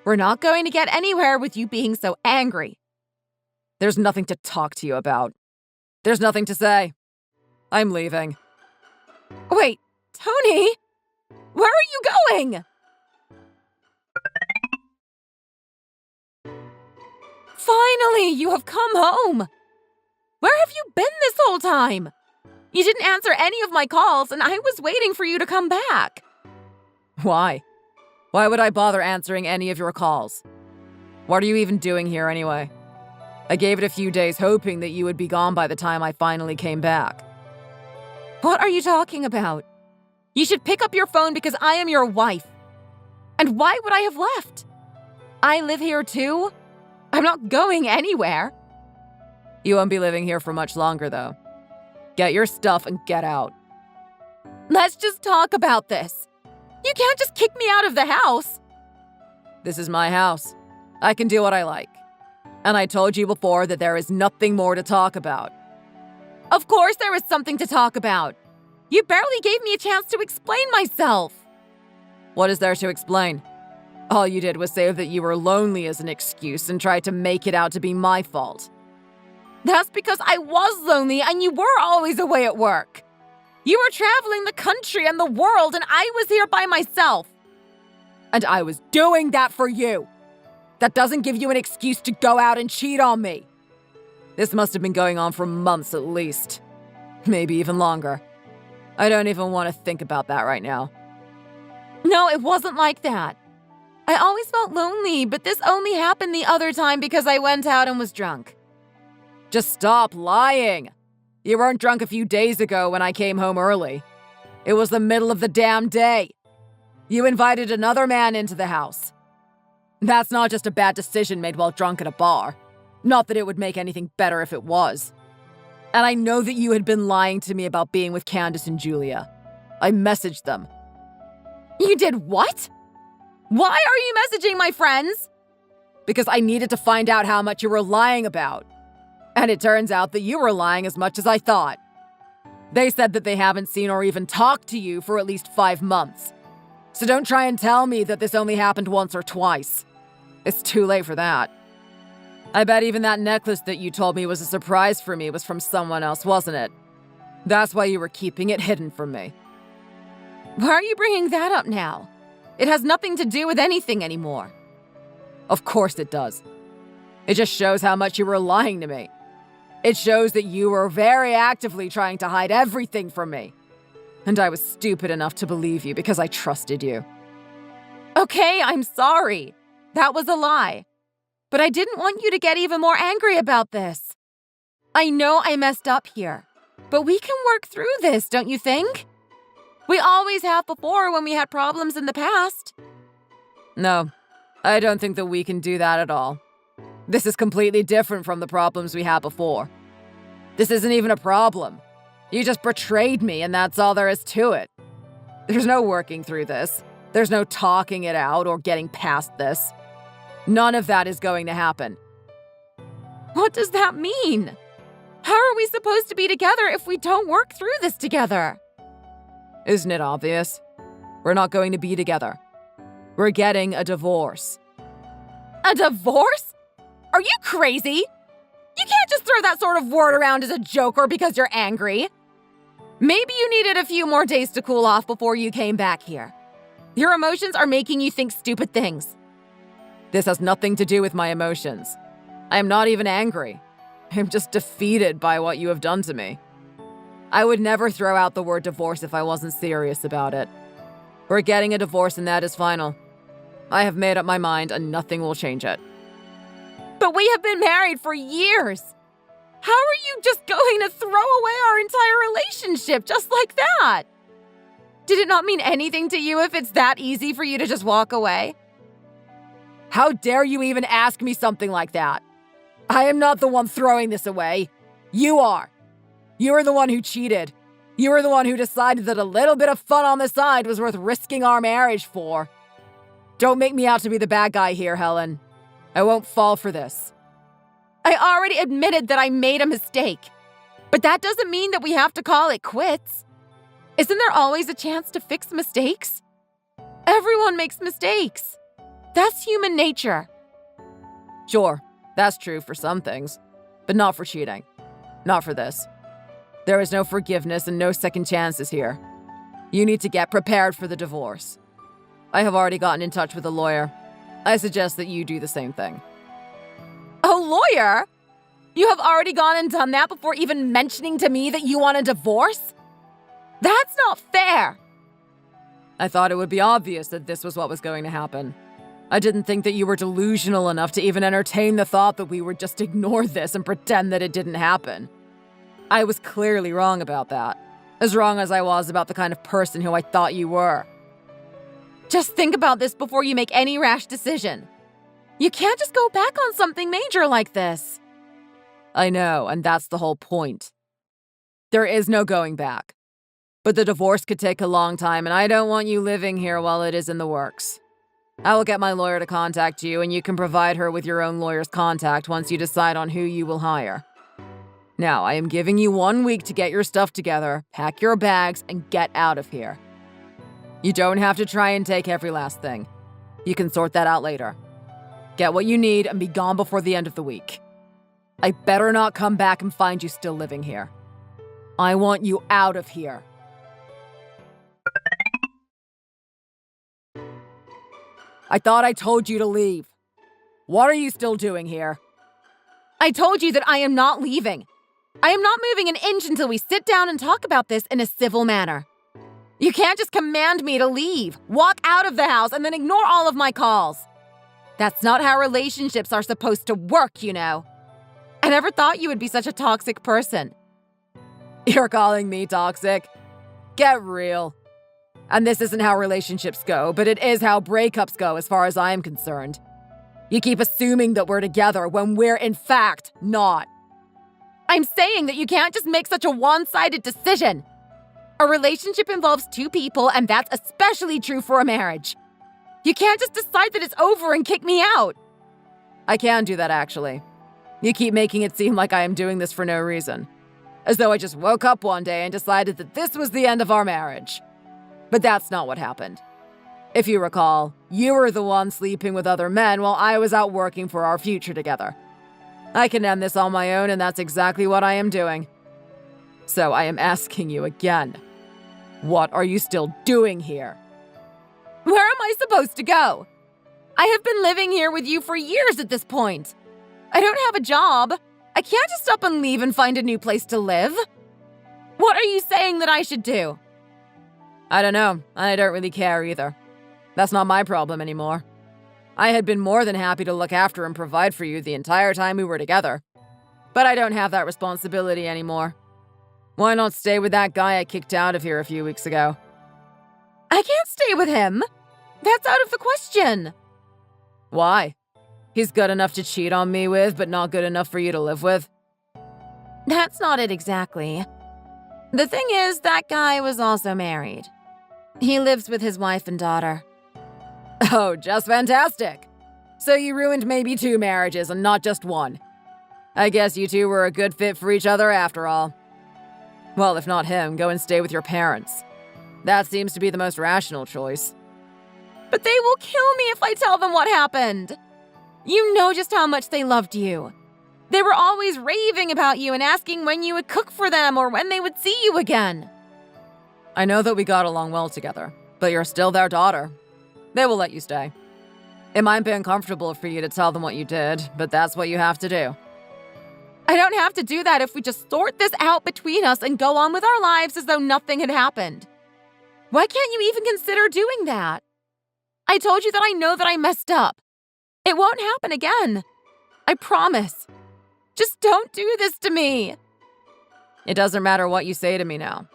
We're not going to get anywhere with you being so angry. There's nothing to talk to you about. There's nothing to say. I'm leaving. Wait, Tony? Where are you going? Finally, you have come home. Where have you been this whole time? You didn't answer any of my calls, and I was waiting for you to come back. Why? Why would I bother answering any of your calls? What are you even doing here anyway? I gave it a few days hoping that you would be gone by the time I finally came back. What are you talking about? You should pick up your phone because I am your wife. And why would I have left? I live here too. I'm not going anywhere. You won't be living here for much longer, though. Get your stuff and get out. Let's just talk about this. You can't just kick me out of the house. This is my house. I can do what I like. And I told you before that there is nothing more to talk about. Of course there is something to talk about. You barely gave me a chance to explain myself. What is there to explain? All you did was say that you were lonely as an excuse and tried to make it out to be my fault. That's because I was lonely and you were always away at work. You were traveling the country and the world and I was here by myself. And I was doing that for you. That doesn't give you an excuse to go out and cheat on me. This must have been going on for months at least. Maybe even longer. I don't even want to think about that right now. No, it wasn't like that. I always felt lonely, but this only happened the other time because I went out and was drunk. Just stop lying. You weren't drunk a few days ago when I came home early. It was the middle of the damn day. You invited another man into the house. That's not just a bad decision made while drunk at a bar. Not that it would make anything better if it was. And I know that you had been lying to me about being with Candace and Julia. I messaged them. You did what? Why are you messaging my friends? Because I needed to find out how much you were lying about. And it turns out that you were lying as much as I thought. They said that they haven't seen or even talked to you for at least 5 months. So don't try and tell me that this only happened once or twice. It's too late for that. I bet even that necklace that you told me was a surprise for me was from someone else, wasn't it? That's why you were keeping it hidden from me. Why are you bringing that up now? It has nothing to do with anything anymore. Of course it does. It just shows how much you were lying to me. It shows that you were very actively trying to hide everything from me. And I was stupid enough to believe you because I trusted you. Okay, I'm sorry. That was a lie. But I didn't want you to get even more angry about this. I know I messed up here, but we can work through this, don't you think? We always have before when we had problems in the past. No, I don't think that we can do that at all. This is completely different from the problems we had before. This isn't even a problem. You just betrayed me and that's all there is to it. There's no working through this. There's no talking it out or getting past this. None of that is going to happen. What does that mean? How are we supposed to be together if we don't work through this together? Isn't it obvious? We're not going to be together. We're getting a divorce. A divorce? Are you crazy? You can't just throw that sort of word around as a joke or because you're angry. Maybe you needed a few more days to cool off before you came back here. Your emotions are making you think stupid things. This has nothing to do with my emotions. I am not even angry. I'm just defeated by what you have done to me. I would never throw out the word divorce if I wasn't serious about it. We're getting a divorce and that is final. I have made up my mind and nothing will change it. But we have been married for years. How are you just going to throw away our entire relationship just like that? Did it not mean anything to you if it's that easy for you to just walk away? How dare you even ask me something like that? I am not the one throwing this away. You are. You are the one who cheated. You are the one who decided that a little bit of fun on the side was worth risking our marriage for. Don't make me out to be the bad guy here, Helen. I won't fall for this. I already admitted that I made a mistake. But that doesn't mean that we have to call it quits. Isn't there always a chance to fix mistakes? Everyone makes mistakes. That's human nature. Sure, that's true for some things, but not for cheating. Not for this. There is no forgiveness and no second chances here. You need to get prepared for the divorce. I have already gotten in touch with a lawyer. I suggest that you do the same thing. A lawyer? You have already gone and done that before even mentioning to me that you want a divorce? That's not fair. I thought it would be obvious that this was what was going to happen. I didn't think that you were delusional enough to even entertain the thought that we would just ignore this and pretend that it didn't happen. I was clearly wrong about that. As wrong as I was about the kind of person who I thought you were. Just think about this before you make any rash decision. You can't just go back on something major like this. I know, and that's the whole point. There is no going back. But the divorce could take a long time, and I don't want you living here while it is in the works. I will get my lawyer to contact you, and you can provide her with your own lawyer's contact once you decide on who you will hire. Now, I am giving you 1 week to get your stuff together, pack your bags, and get out of here. You don't have to try and take every last thing. You can sort that out later. Get what you need and be gone before the end of the week. I better not come back and find you still living here. I want you out of here. I thought I told you to leave. What are you still doing here? I told you that I am not leaving. I am not moving an inch until we sit down and talk about this in a civil manner. You can't just command me to leave, walk out of the house, and then ignore all of my calls. That's not how relationships are supposed to work, you know. I never thought you would be such a toxic person. You're calling me toxic? Get real. And this isn't how relationships go, but it is how breakups go as far as I'm concerned. You keep assuming that we're together when we're in fact not. I'm saying that you can't just make such a one-sided decision. A relationship involves two people, and that's especially true for a marriage. You can't just decide that it's over and kick me out. I can do that, actually. You keep making it seem like I am doing this for no reason. As though I just woke up one day and decided that this was the end of our marriage. But that's not what happened. If you recall, you were the one sleeping with other men while I was out working for our future together. I can end this on my own, and that's exactly what I am doing. So I am asking you again. What are you still doing here? Where am I supposed to go? I have been living here with you for years at this point. I don't have a job. I can't just up and leave and find a new place to live. What are you saying that I should do? I don't know. I don't really care either. That's not my problem anymore. I had been more than happy to look after and provide for you the entire time we were together. But I don't have that responsibility anymore. Why not stay with that guy I kicked out of here a few weeks ago? I can't stay with him. That's out of the question. Why? He's good enough to cheat on me with, but not good enough for you to live with? That's not it exactly. The thing is, that guy was also married. He lives with his wife and daughter. Oh, just fantastic. So you ruined maybe 2 marriages and not just one. I guess you two were a good fit for each other after all. Well, if not him, go and stay with your parents. That seems to be the most rational choice. But they will kill me if I tell them what happened. You know just how much they loved you. They were always raving about you and asking when you would cook for them or when they would see you again. I know that we got along well together, but you're still their daughter. They will let you stay. It might be uncomfortable for you to tell them what you did, but that's what you have to do. I don't have to do that if we just sort this out between us and go on with our lives as though nothing had happened. Why can't you even consider doing that? I told you that I know that I messed up. It won't happen again. I promise. Just don't do this to me. It doesn't matter what you say to me now.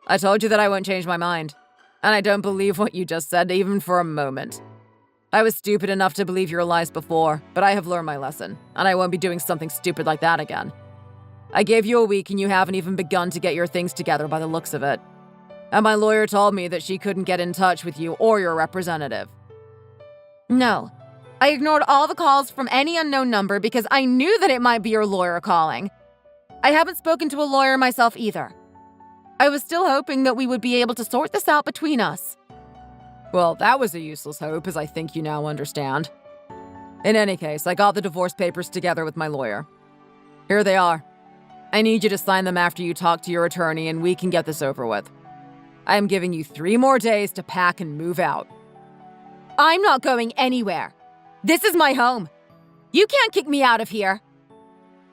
I told you that I won't change my mind. And I don't believe what you just said even for a moment. I was stupid enough to believe your lies before, but I have learned my lesson, and I won't be doing something stupid like that again. I gave you a week and you haven't even begun to get your things together by the looks of it. And my lawyer told me that she couldn't get in touch with you or your representative. No, I ignored all the calls from any unknown number because I knew that it might be your lawyer calling. I haven't spoken to a lawyer myself either. I was still hoping that we would be able to sort this out between us. Well, that was a useless hope, as I think you now understand. In any case, I got the divorce papers together with my lawyer. Here they are. I need you to sign them after you talk to your attorney and we can get this over with. I am giving you 3 more days to pack and move out. I'm not going anywhere. This is my home. You can't kick me out of here.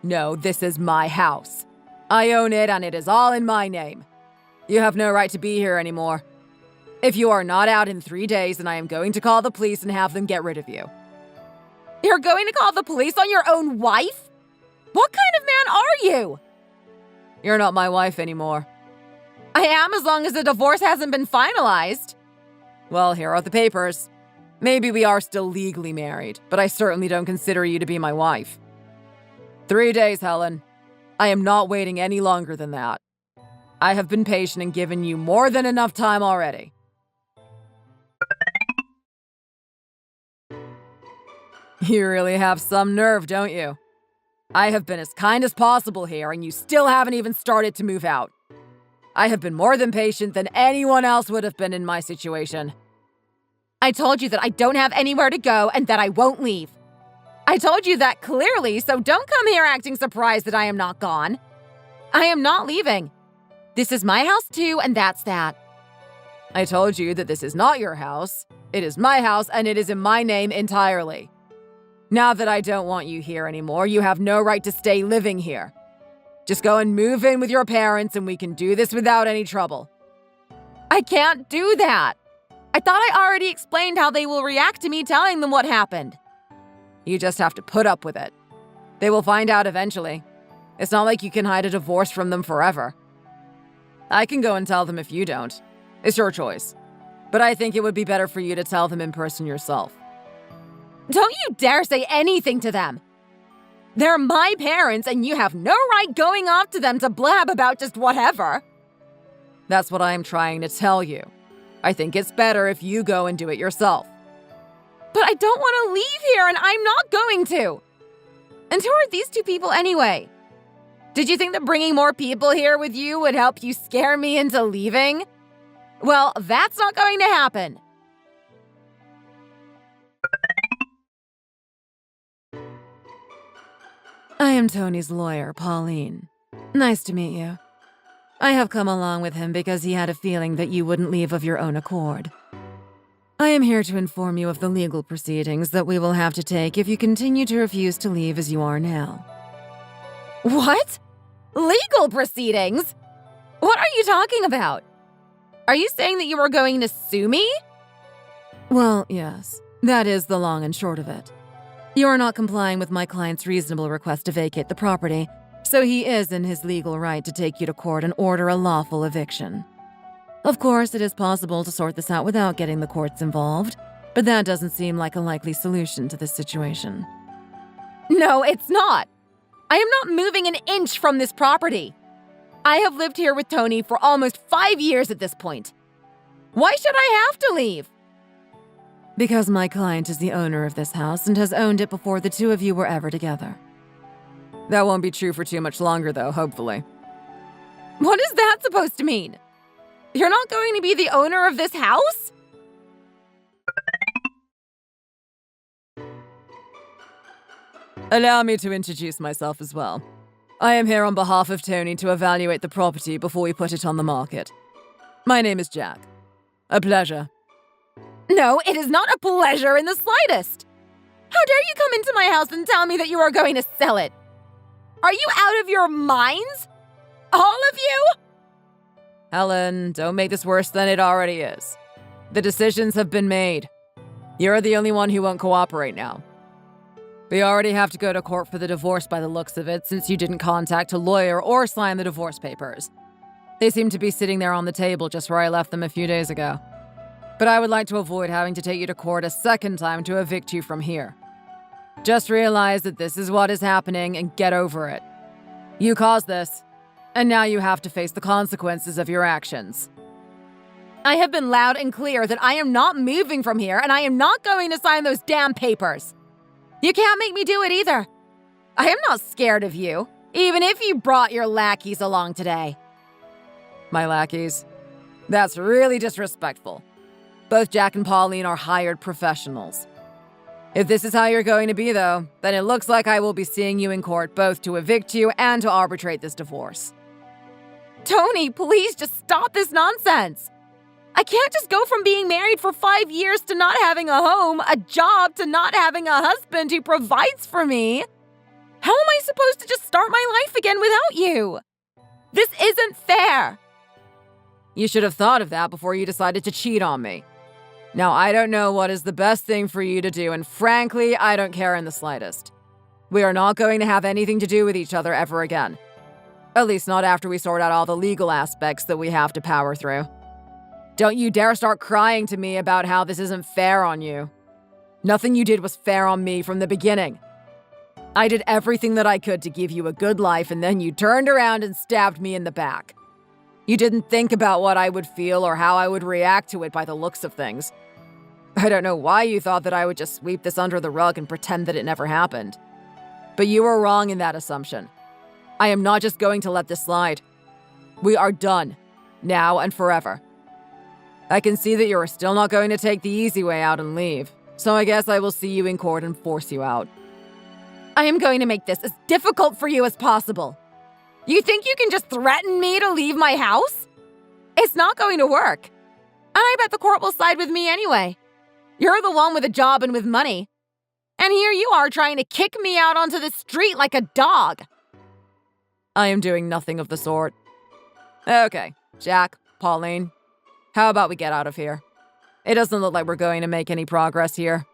No, this is my house. I own it and it is all in my name. You have no right to be here anymore. If you are not out in 3 days, then I am going to call the police and have them get rid of you. You're going to call the police on your own wife? What kind of man are you? You're not my wife anymore. I am, as long as the divorce hasn't been finalized. Well, here are the papers. Maybe we are still legally married, but I certainly don't consider you to be my wife. 3 days, Helen. I am not waiting any longer than that. I have been patient and given you more than enough time already. You really have some nerve, don't you? I have been as kind as possible here, and you still haven't even started to move out. I have been more than patient than anyone else would have been in my situation. I told you that I don't have anywhere to go and that I won't leave. I told you that clearly, so don't come here acting surprised that I am not gone. I am not leaving. This is my house too, and that's that. I told you that this is not your house. It is my house, and it is in my name entirely. Now that I don't want you here anymore, you have no right to stay living here. Just go and move in with your parents, and we can do this without any trouble. I can't do that. I thought I already explained how they will react to me telling them what happened. You just have to put up with it. They will find out eventually. It's not like you can hide a divorce from them forever. I can go and tell them if you don't. It's your choice. But I think it would be better for you to tell them in person yourself. Don't you dare say anything to them. They're my parents, and you have no right going off to them to blab about just whatever. That's what I am trying to tell you. I think it's better if you go and do it yourself. But I don't want to leave here, and I'm not going to. And who are these 2 people anyway? Did you think that bringing more people here with you would help you scare me into leaving? Well, that's not going to happen. I am Tony's lawyer, Pauline. Nice to meet you. I have come along with him because he had a feeling that you wouldn't leave of your own accord. I am here to inform you of the legal proceedings that we will have to take if you continue to refuse to leave as you are now. What? Legal proceedings? What are you talking about? Are you saying that you are going to sue me? Well, yes. That is the long and short of it. You are not complying with my client's reasonable request to vacate the property, so he is in his legal right to take you to court and order a lawful eviction. Of course, it is possible to sort this out without getting the courts involved, but that doesn't seem like a likely solution to this situation. No, it's not. I am not moving an inch from this property. I have lived here with Tony for almost 5 years at this point. Why should I have to leave? Because my client is the owner of this house and has owned it before the 2 of you were ever together. That won't be true for too much longer, though, hopefully. What is that supposed to mean? You're not going to be the owner of this house? Allow me to introduce myself as well. I am here on behalf of Tony to evaluate the property before we put it on the market. My name is Jack. A pleasure. No, it is not a pleasure in the slightest. How dare you come into my house and tell me that you are going to sell it? Are you out of your minds? All of you? Helen, don't make this worse than it already is. The decisions have been made. You're the only one who won't cooperate now. We already have to go to court for the divorce by the looks of it, since you didn't contact a lawyer or sign the divorce papers. They seem to be sitting there on the table just where I left them a few days ago. But I would like to avoid having to take you to court a second time to evict you from here. Just realize that this is what is happening and get over it. You caused this, and now you have to face the consequences of your actions. I have been loud and clear that I am not moving from here, and I am not going to sign those damn papers. You can't make me do it either. I am not scared of you, even if you brought your lackeys along today. My lackeys? That's really disrespectful. Both Jack and Pauline are hired professionals. If this is how you're going to be, though, then it looks like I will be seeing you in court both to evict you and to arbitrate this divorce. Tony, please just stop this nonsense. I can't just go from being married for 5 years to not having a home, a job, to not having a husband who provides for me. How am I supposed to just start my life again without you? This isn't fair. You should have thought of that before you decided to cheat on me. Now, I don't know what is the best thing for you to do, and frankly, I don't care in the slightest. We are not going to have anything to do with each other ever again. At least not after we sort out all the legal aspects that we have to power through. Don't you dare start crying to me about how this isn't fair on you. Nothing you did was fair on me from the beginning. I did everything that I could to give you a good life, and then you turned around and stabbed me in the back. You didn't think about what I would feel or how I would react to it by the looks of things. I don't know why you thought that I would just sweep this under the rug and pretend that it never happened. But you were wrong in that assumption. I am not just going to let this slide. We are done, now and forever. I can see that you are still not going to take the easy way out and leave, so I guess I will see you in court and force you out. I am going to make this as difficult for you as possible. You think you can just threaten me to leave my house? It's not going to work. And I bet the court will side with me anyway. You're the one with a job and with money. And here you are trying to kick me out onto the street like a dog. I am doing nothing of the sort. Okay, Jack, Pauline, how about we get out of here? It doesn't look like we're going to make any progress here.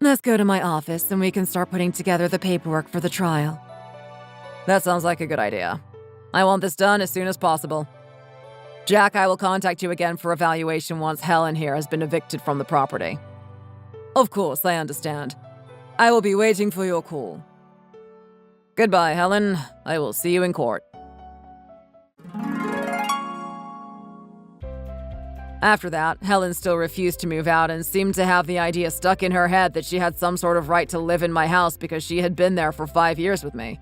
Let's go to my office and we can start putting together the paperwork for the trial. That sounds like a good idea. I want this done as soon as possible. Jack, I will contact you again for evaluation once Helen here has been evicted from the property. Of course, I understand. I will be waiting for your call. Goodbye, Helen. I will see you in court. After that, Helen still refused to move out and seemed to have the idea stuck in her head that she had some sort of right to live in my house because she had been there for 5 years with me.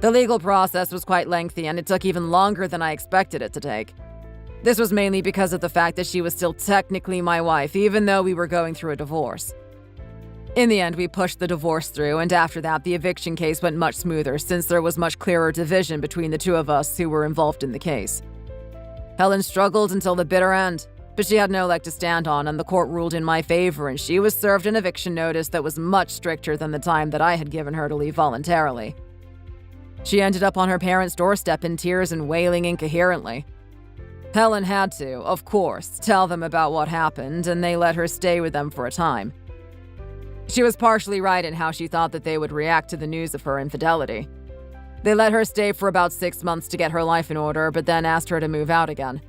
The legal process was quite lengthy, and it took even longer than I expected it to take. This was mainly because of the fact that she was still technically my wife, even though we were going through a divorce. In the end, we pushed the divorce through, and after that, the eviction case went much smoother since there was much clearer division between the two of us who were involved in the case. Helen struggled until the bitter end, but she had no leg to stand on, and the court ruled in my favor, and she was served an eviction notice that was much stricter than the time that I had given her to leave voluntarily. She ended up on her parents' doorstep in tears and wailing incoherently. Helen had to, of course, tell them about what happened, and they let her stay with them for a time. She was partially right in how she thought that they would react to the news of her infidelity. They let her stay for about 6 months to get her life in order, but then asked her to move out again.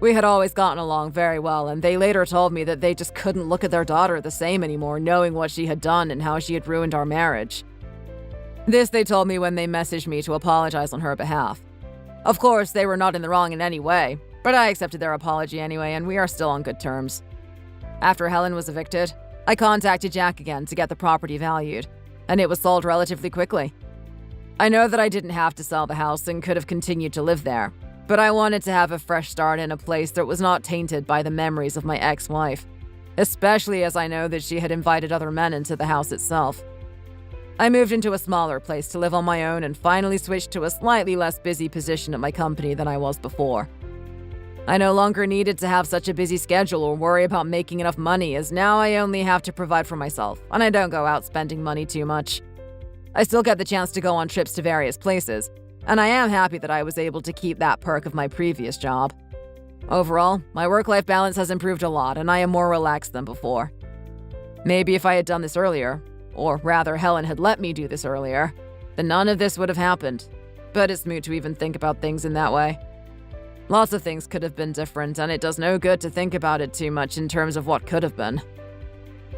We had always gotten along very well, and they later told me that they just couldn't look at their daughter the same anymore, knowing what she had done and how she had ruined our marriage. This they told me when they messaged me to apologize on her behalf. Of course, they were not in the wrong in any way, but I accepted their apology anyway, and we are still on good terms. After Helen was evicted, I contacted Jack again to get the property valued, and it was sold relatively quickly. I know that I didn't have to sell the house and could have continued to live there, but I wanted to have a fresh start in a place that was not tainted by the memories of my ex-wife, especially as I know that she had invited other men into the house itself. I moved into a smaller place to live on my own and finally switched to a slightly less busy position at my company than I was before. I no longer needed to have such a busy schedule or worry about making enough money, as now I only have to provide for myself, and I don't go out spending money too much. I still get the chance to go on trips to various places, and I am happy that I was able to keep that perk of my previous job. Overall, my work-life balance has improved a lot, and I am more relaxed than before. Maybe if I had done this earlier, or rather Helen had let me do this earlier, then none of this would have happened. But it's moot to even think about things in that way. Lots of things could have been different, and it does no good to think about it too much in terms of what could have been.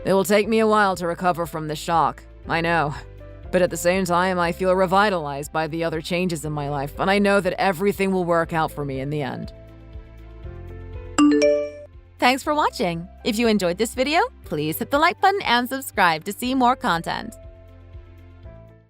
It will take me a while to recover from this shock, I know. But at the same time, I feel revitalized by the other changes in my life, and I know that everything will work out for me in the end. Thanks for watching! If you enjoyed this video, please hit the like button and subscribe to see more content.